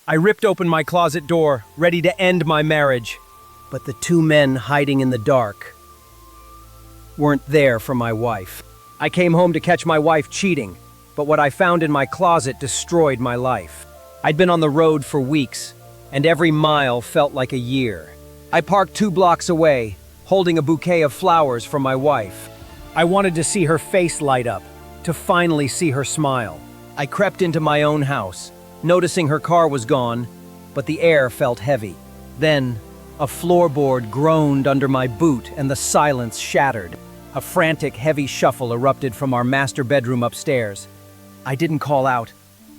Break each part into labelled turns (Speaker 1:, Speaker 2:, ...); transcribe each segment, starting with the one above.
Speaker 1: I ripped open my closet door, ready to end my marriage. But the two men hiding in the dark weren't there for my wife. I came home to catch my wife cheating, but what I found in my closet destroyed my life. I'd been on the road for weeks, and every mile felt like a year. I parked 2 blocks away, holding a bouquet of flowers for my wife. I wanted to see her face light up, to finally see her smile. I crept into my own house, noticing her car was gone, but the air felt heavy. Then, a floorboard groaned under my boot and the silence shattered. A frantic, heavy shuffle erupted from our master bedroom upstairs. I didn't call out.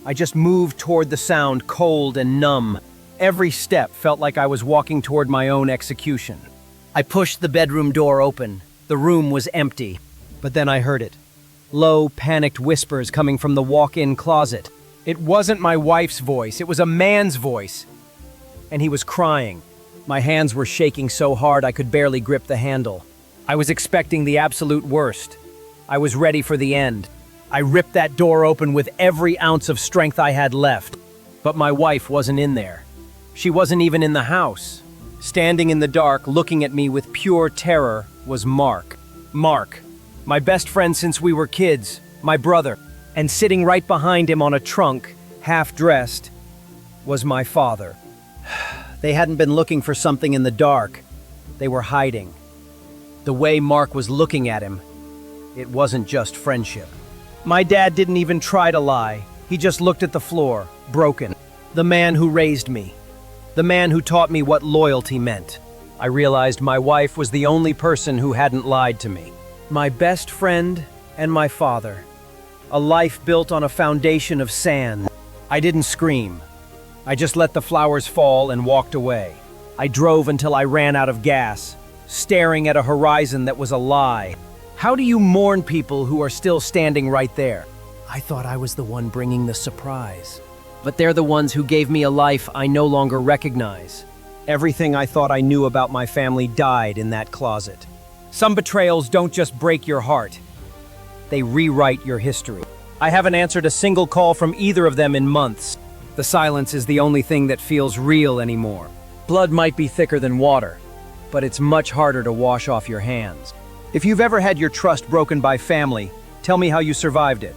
Speaker 1: I just moved toward the sound, cold and numb. Every step felt like I was walking toward my own execution. I pushed the bedroom door open. The room was empty. But then I heard it. Low, panicked whispers coming from the walk-in closet. It wasn't my wife's voice, it was a man's voice. And he was crying. My hands were shaking so hard I could barely grip the handle. I was expecting the absolute worst. I was ready for the end. I ripped that door open with every ounce of strength I had left. But my wife wasn't in there. She wasn't even in the house. Standing in the dark, looking at me with pure terror, was Mark. Mark, my best friend since we were kids, my brother. And sitting right behind him on a trunk, half-dressed, was my father. They hadn't been looking for something in the dark. They were hiding. The way Mark was looking at him, it wasn't just friendship. My dad didn't even try to lie. He just looked at the floor, broken. The man who raised me. The man who taught me what loyalty meant. I realized my wife was the only person who hadn't lied to me. My best friend and my father. A life built on a foundation of sand. I didn't scream. I just let the flowers fall and walked away. I drove until I ran out of gas, staring at a horizon that was a lie. How do you mourn people who are still standing right there? I thought I was the one bringing the surprise. But they're the ones who gave me a life I no longer recognize. Everything I thought I knew about my family died in that closet. Some betrayals don't just break your heart. They rewrite your history. I haven't answered a single call from either of them in months. The silence is the only thing that feels real anymore. Blood might be thicker than water, but it's much harder to wash off your hands. If you've ever had your trust broken by family, tell me how you survived it.